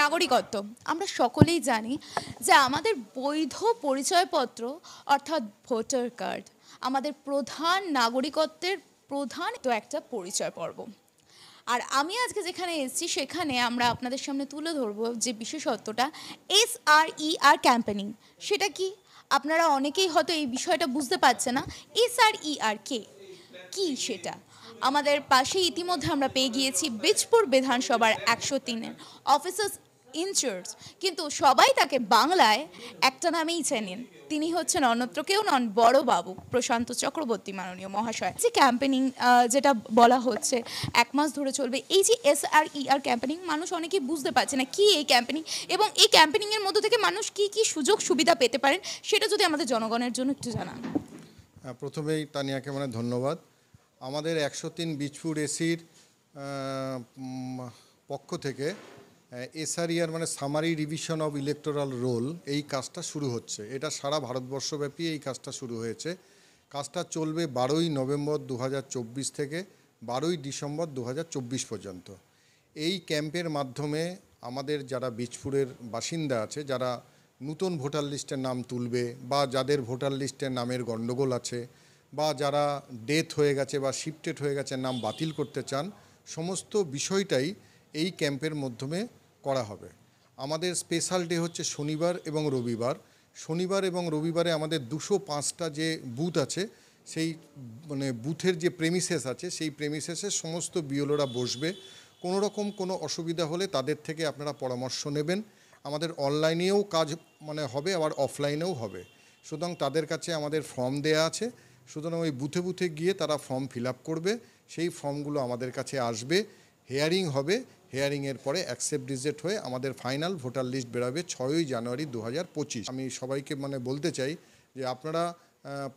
নাগরিকত্ব আমরা সকলেই জানি যে আমাদের বৈধ পরিচয়পত্র অর্থাৎ ভোটার কার্ড আমাদের প্রধান নাগরিকত্বের প্রধান তো একটা পরিচয় পর্ব। আর আমি আজকে যেখানে এসেছি সেখানে আমরা আপনাদের সামনে তুলে ধরবো যে বিশেষত্বটা SRER ক্যাম্পেনিং। সেটা কি আপনারা অনেকেই হয়তো এই বিষয়টা বুঝতে পারছেন না। SRER কি সেটা আমাদের পাশে ইতিমধ্যে আমরা পেয়ে গিয়েছি বীজপুর বিধানসভার 103-এর অফিসার্স ইনচার্জ, কিন্তু সবাই তাকে বাংলায় একটা নামেই চেনেন। তিনি হচ্ছেন অন্যত্র কেউ নন, বড় বাবু প্রশান্ত চক্রবর্তী মাননীয় মহাশয়। যে ক্যাম্পেনিং যেটা বলা হচ্ছে 1 মাস ধরে চলবে, এই যে SRER ক্যাম্পেনিং মানুষ অনেকেই বুঝতে পারছে না কি এই ক্যাম্পেনিং, এবং এই ক্যাম্পেনিংয়ের মধ্য থেকে মানুষ কি কি সুযোগ সুবিধা পেতে পারেন সেটা যদি আমাদের জনগণের জন্য একটু জানান। প্রথমেই তানিয়াকে ধন্যবাদ। আমাদের 103 বীজপুর এসির পক্ষ থেকে SRER summary revision of electoral role, এই কাজটা শুরু হচ্ছে। এটা সারা ভারতবর্ষব্যাপী এই কাজটা শুরু হয়েছে। কাজটা চলবে 12ই নভেম্বর 2024 থেকে 12ই ডিসেম্বর 2024 পর্যন্ত। এই ক্যাম্পের মাধ্যমে আমাদের যারা বীজপুরের বাসিন্দা আছে, যারা নতুন ভোটার লিস্টের নাম তুলবে বা যাদের ভোটার লিস্টের নামের গণ্ডগোল আছে বা যারা ডেথ হয়ে গেছে বা শিফটেড হয়ে গেছে, নাম বাতিল করতে চান, সমস্ত বিষয়টাই এই ক্যাম্পের মাধ্যমে করা হবে। আমাদের স্পেশাল ডে হচ্ছে শনিবার এবং রবিবার। শনিবার এবং রবিবারে আমাদের 205টা যে বুথ আছে, সেই বুথের যে প্রেমিসেস আছে, সেই প্রেমিসেসে সমস্ত বিএলওরা বসবে। কোনো রকম কোনো অসুবিধা হলে তাদের থেকে আপনারা পরামর্শ নেবেন। আমাদের অনলাইনেও কাজ হবে, আবার অফলাইনেও হবে। সুতরাং তাদের কাছে আমাদের ফর্ম দেয়া আছে, সুতরাং ওই বুথে বুথে গিয়ে তারা ফর্ম ফিল আপ করবে। সেই ফর্মগুলো আমাদের কাছে আসবে, হেয়ারিং হবে। হেয়ারিংয়ের পরে অ্যাকসেপ্ট রিজেক্ট হয়ে আমাদের ফাইনাল ভোটার লিস্ট বেরোবে 6ই জানুয়ারি 2025। আমি সবাইকে বলতে চাই যে আপনারা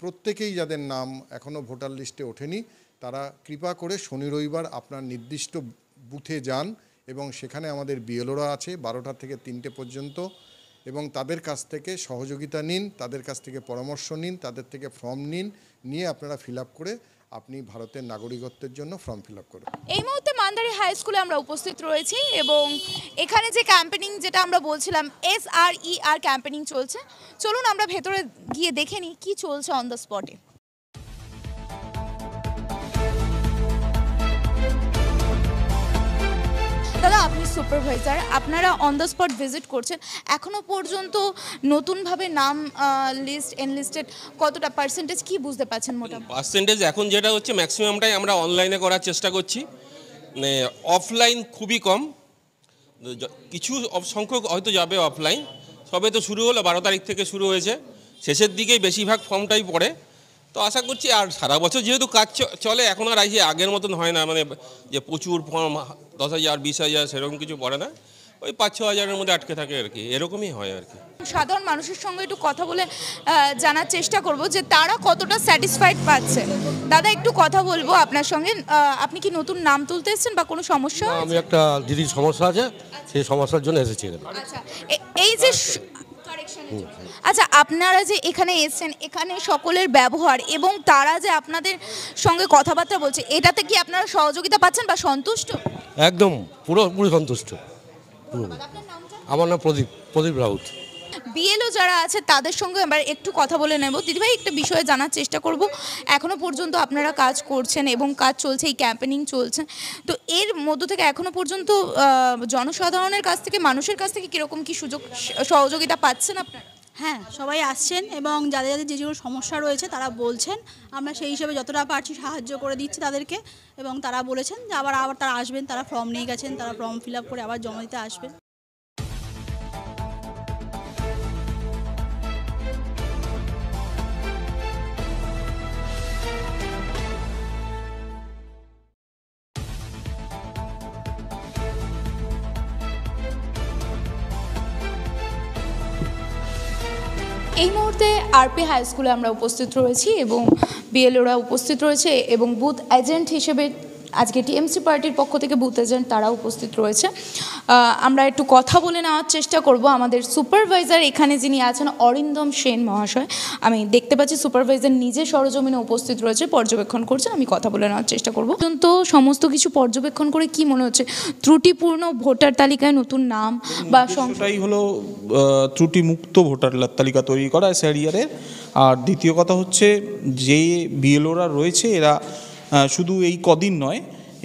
প্রত্যেকেই যাদের নাম এখনও ভোটার লিস্টে ওঠেনি, তারা কৃপা করে শনি রবিবার আপনার নির্দিষ্ট বুথে যান এবং সেখানে আমাদের বিএলওরা আছে 12টা থেকে 3টে পর্যন্ত, এবং তাদের কাছ থেকে সহযোগিতা নিন, তাদের কাছ থেকে পরামর্শ নিন, তাদের থেকে ফর্ম নিয়ে আপনারা ফিল আপ করে আপনি ভারতের নাগরিকত্বের জন্য ফর্ম ফিল আপ করুন। এই মুহূর্তে মান্দারি হাই স্কুলে আমরা উপস্থিত রয়েছি এবং এখানে যে ক্যাম্পেনিং যেটা আমরা বলছিলাম SRER ক্যাম্পেনিং চলছে, চলুন আমরা ভেতরে গিয়ে দেখে নিই কি চলছে অন দ্য স্পটে। দাদা, আপনি সুপারভাইজার, আপনারা অন দ্য স্পট ভিজিট করছেন, এখনো পর্যন্ত নতুনভাবে নাম লিস্ট এনলিস্টেড কতটা পার্সেন্টেজ কি বুঝতে পারছেন? মোটামুটি পার্সেন্টেজ এখন যেটা হচ্ছে ম্যাক্সিমামটাই আমরা অনলাইনে করার চেষ্টা করছি, অফলাইন খুবই কম, কিছু সংখ্যক হয়তো যাবে অফলাইন। সবে তো শুরু হলো, 12 তারিখ থেকে শুরু হয়েছে, শেষের দিকেই বেশিরভাগ ফর্মটাই পড়ে। তো আশা করছি আর সারা বছর যেহেতু কাজ চলে, এখন আর আগের মতন হয় না, যে প্রচুর ফর্ম 10,000 20,000 সেরকম কিছু পড়ে না, ওই 5-6 হাজারের মধ্যে আটকে থাকে আর কি, এরকমই হয় আর কি। সাধারণ মানুষের সঙ্গে একটু কথা বলে জানার চেষ্টা করব যে তারা কতটা স্যাটিসফাইড পাচ্ছে। দাদা, একটু কথা বলবো আপনার সঙ্গে। আপনি কি নতুন নাম তুলতে এসেছেন বা কোনো সমস্যা? আমি একটা দিদির সমস্যা আছে, সেই সমস্যার জন্য এসেছি। আচ্ছা, এই যে আপনারা যে এখানে এসেছেন, এখানে সকলের ব্যবহার এবং তারা যে আপনাদের সঙ্গে কথাবার্তা বলছে, এটাতে কি আপনারা সহযোগিতা পাচ্ছেন বা সন্তুষ্ট? একদম পুরোপুরি সন্তুষ্ট। আমার নাম প্রদীপ রাউত। বিএলও যারা আছে তাদের সঙ্গে এবার একটু কথা বলে নেব। দিদিভাই, একটা বিষয়ে জানার চেষ্টা করব, এখনো পর্যন্ত আপনারা কাজ করছেন এবং কাজ চলছে, এই ক্যাম্পেনিং চলছে, তো এর মধ্য থেকে এখনো পর্যন্ত জনসাধারণের কাছ থেকে, মানুষের কাছ থেকে কীরকম কি সুযোগ সহযোগিতা পাচ্ছেন আপনারা? হ্যাঁ, সবাই আসছেন এবং যাদের যেগুলো সমস্যা রয়েছে তারা বলছেন, আমরা সেই হিসেবে যতটা পারছি সাহায্য করে দিচ্ছি তাদেরকে, এবং তারা বলেছেন যে আবার তারা আসবেন, তারা ফর্ম নিয়ে গেছেন, তারা ফর্ম ফিল আপ করে আবার জমা দিতে আসবেন। এই মুহূর্তে আরপি হাই স্কুলে আমরা উপস্থিত রয়েছি এবং বিএলওরা উপস্থিত রয়েছে এবং বুথ এজেন্ট হিসেবে আজকে টিএমসি পার্টির পক্ষ থেকে বুথ এজেন্ট তারা উপস্থিত রয়েছে। আমরা একটু কথা বলে নেওয়ার চেষ্টা করব। আমাদের সুপারভাইজার এখানে যিনি আছেন অরিন্দম সেন মহাশয়, আমি দেখতে পাচ্ছি সুপারভাইজার নিজে সরজমিনে উপস্থিত রয়েছে, পর্যবেক্ষণ করছেন। আমি কথা বলে নেওয়ার চেষ্টা করব। তো সমস্ত কিছু পর্যবেক্ষণ করে কি মনে হচ্ছে, ত্রুটিপূর্ণ ভোটার তালিকায় নতুন নাম বা সেটাই হলো ত্রুটিমুক্ত ভোটার তালিকা তৈরি করা এসআইআরের। আর দ্বিতীয় কথা হচ্ছে যে বিএলওরা রয়েছে এরা শুধু এই কদিন নয়,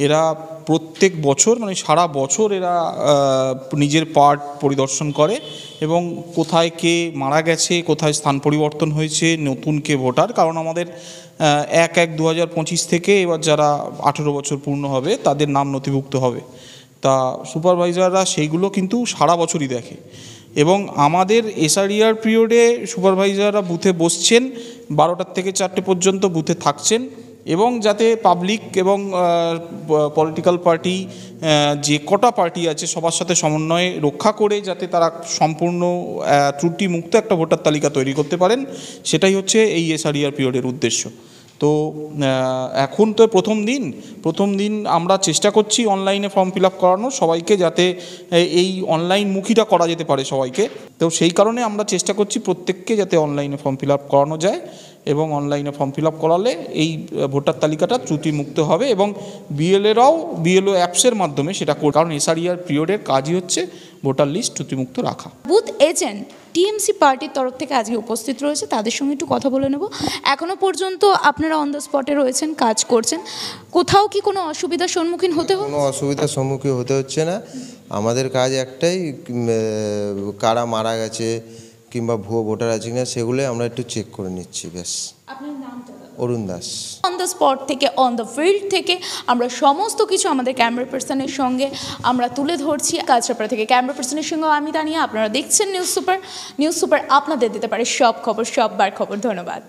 এরা প্রত্যেক বছর মানে সারা বছর এরা নিজের পার্ট পরিদর্শন করে এবং কোথায় কে মারা গেছে, কোথায় স্থান পরিবর্তন হয়েছে, নতুন কে ভোটার। কারণ আমাদের 1/1/2025 থেকে এবার যারা 18 বছর পূর্ণ হবে তাদের নাম নথিভুক্ত হবে। তা সুপারভাইজাররা সেইগুলো কিন্তু সারা বছরই দেখে এবং আমাদের এসআরইআর পিরিয়ডে সুপারভাইজাররা বুথে বসছেন, 12টার থেকে 4টে পর্যন্ত বুথে থাকছেন এবং যাতে পাবলিক এবং পলিটিক্যাল পার্টি যে কটা পার্টি আছে সবার সাথে সমন্বয়ে রক্ষা করে যাতে তারা সম্পূর্ণ ত্রুটিমুক্ত একটা ভোটার তালিকা তৈরি করতে পারেন, সেটাই হচ্ছে এই এসআরইআর পিরিয়ডের উদ্দেশ্য। তো এখন তো প্রথম দিন আমরা চেষ্টা করছি অনলাইনে ফর্ম ফিল আপ করানোর সবাইকে, যাতে এই অনলাইনমুখীটা করা যেতে পারে সবাইকে। তো সেই কারণে আমরা চেষ্টা করছি প্রত্যেককে যাতে অনলাইনে ফর্ম ফিল আপ করানো যায় এবং অনলাইনে ফর্ম ফিল আপ করালে এই ভোটার তালিকাটা ত্রুটিমুক্ত হবে এবং বিএলও অ্যাপসের মাধ্যমে সেটা করবে, কারণ এসআরইআর পিরিয়ডের কাজই হচ্ছে ভোটার লিস্ট ত্রুটিমুক্ত রাখা। বুথ এজেন্ট টিএমসি পার্টির তরফ থেকে আজকে উপস্থিত রয়েছে, তাদের সঙ্গে একটু কথা বলে নেব। এখনও পর্যন্ত আপনারা অন দ্য স্পটে রয়েছেন, কাজ করছেন, কোথাও কি কোনো অসুবিধার সম্মুখীন হতে হবে? কোনো অসুবিধার সম্মুখীন হতে হচ্ছে না। আমাদের কাজ একটাই, কারা মারা গেছে কিংবা ভুয়ো ভোটার আছে কিনা সেগুলো আমরা একটু চেক করে নিচ্ছি, ব্যাস। আপনার নামটা? অরুণ দাস। অন দ্য স্পট থেকে, অন দ্য ফিল্ড থেকে আমরা সমস্ত কিছু আমাদের ক্যামেরা পার্সনের সঙ্গে আমরা তুলে ধরছি। কাছড়াপাড়া থেকে ক্যামেরা পার্সনের সঙ্গে আমি তানিয়া, আপনারা দেখছেন নিউজ সুপার আপনাদের দিতে পারে সব খবর, সববার খবর। ধন্যবাদ।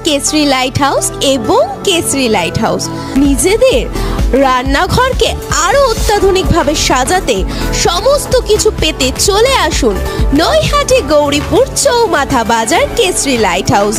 কেসরি লাইট হাউস এবং কেসরি লাইট হাউস নিজেদের রান্নাঘরকে আরো অত্যাধুনিকভাবে সাজাতে সমস্ত কিছু পেতে চলে আসুন নৈহাটি গৌরীপুর চৌমাথা বাজার কেসরি লাইট হাউস।